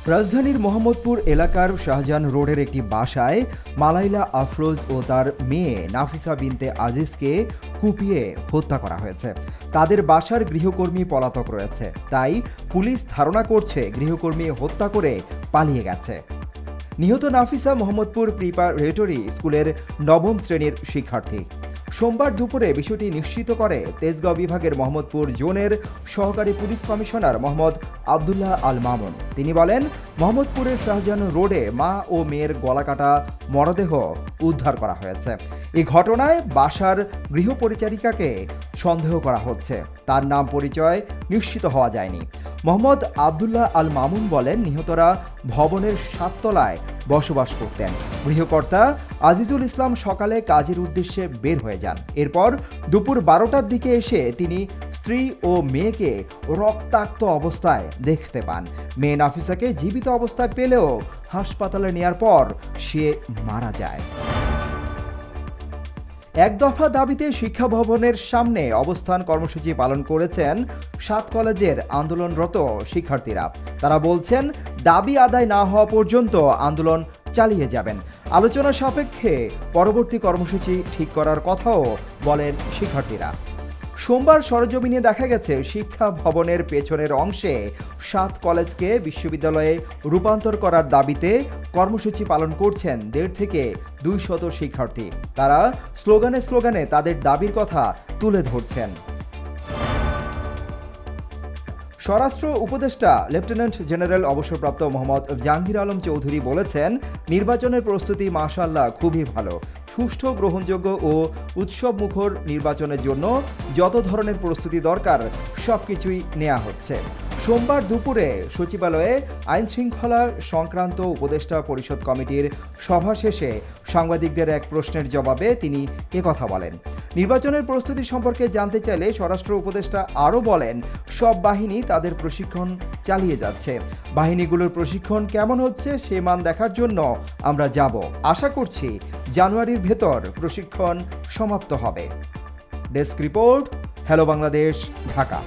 রাজধানীর মোহাম্মদপুর এলাকার শাহজাহান রোডের একটি বাসায় মালাইলা আফরোজ ও তার মেয়ে নাফিসা বিনতে আজিজকে কুপিয়ে হত্যা করা হয়েছে। তাদের বাসার গৃহকর্মী পলাতক রয়েছে, তাই পুলিশ ধারণা করছে গৃহকর্মী হত্যা করে পালিয়ে গেছে। নিহত নাফিসা মোহাম্মদপুর প্রিপারেটরি স্কুলের 9ম শ্রেণীর শিক্ষার্থী। সোমবার দুপুরে বিষয়টি নিশ্চিত করে তেজগাঁও বিভাগের মোহাম্মদপুর জোনের সহকারী পুলিশ কমিশনার মোহাম্মদ আবদুল্লাহ আল মামুন। তিনি বলেন, মোহাম্মদপুরের শাহজাহান রোডে মা ও মেয়ের গলাকাটা মরদেহ উদ্ধার করা হয়েছে। এই ঘটনায় বাসার গৃহপরিচারিকাকে সন্দেহ করা হচ্ছে। তার নাম পরিচয় নিশ্চিত হওয়া যায়নি। মোহাম্মদ আবদুল্লাহ আল মামুন বলেন, নিহতরা ভবনের 7 তলায় বসবাস করতেন। গৃহকর্তা আজিজুল ইসলাম সকালে কাজের উদ্দেশ্যে বের হয়ে যান। এরপর দুপুর 12টার দিকে এসে তিনি স্ত্রী ও মেয়েকে রক্তাক্ত অবস্থায় দেখতে পান। মেয়ে নাফিসাকে জীবিত অবস্থায় পেলেও হাসপাতালে নেয়ার পর সে মারা যায়। এক দফা দাবিতে শিক্ষা ভবনের সামনে অবস্থান কর্মসূচি পালন করেছেন 7 কলেজের আন্দোলনরত শিক্ষার্থীরা। তারা বলছেন, দাবি আদায় না হওয়া পর্যন্ত আন্দোলন চালিয়ে যাবেন। আলোচনা সাপেক্ষে পরবর্তী কর্মসূচি ঠিক করার কথাও বলেন শিক্ষার্থীরা। সোমবার সরেজমিনে দেখা গেছে, শিক্ষা ভবনের পেছনের অংশে 7 কলেজকে বিশ্ববিদ্যালয়ে রূপান্তর করার দাবিতে কর্মসূচি পালন করছেন 1.5 থেকে 200 শিক্ষার্থী। তারা স্লোগানে তাদের দাবির কথা তুলে ধরছেন। স্বরাষ্ট্র উপদেষ্টা লেফটেন্যান্ট জেনারেল অবসরপ্রাপ্ত মোহাম্মদ জাহাঙ্গীর আলম চৌধুরী বলেছেন, নির্বাচনের প্রস্তুতি মাশাআল্লাহ খুবই ভালো। সুষ্ঠু, গ্রহণযোগ্য ও উৎসবমুখর নির্বাচনের জন্য যত ধরনের প্রস্তুতি দরকার সবকিছুই নেওয়া হচ্ছে। সোমবার দুপুরে সচিবালয়ে আইন শৃঙ্খলা সংক্রান্ত উপদেষ্টা পরিষদ কমিটির সভা শেষে সাংবাদিকদের এক প্রশ্নের জবাবে তিনি একথা বলেন। নির্বাচনের প্রস্তুতি সম্পর্কে জানতে চাইলে স্বরাষ্ট্র উপদেষ্টা আরও বলেন, সব বাহিনী তাদের প্রশিক্ষণ চালিয়ে যাচ্ছে। বাহিনীগুলোর প্রশিক্ষণ কেমন হচ্ছে সে মান দেখার জন্য আমরা যাব। আশা করছি জানুয়ারির ভেতর প্রশিক্ষণ সমাপ্ত হবে। Desk report, hello Bangladesh, Dhaka.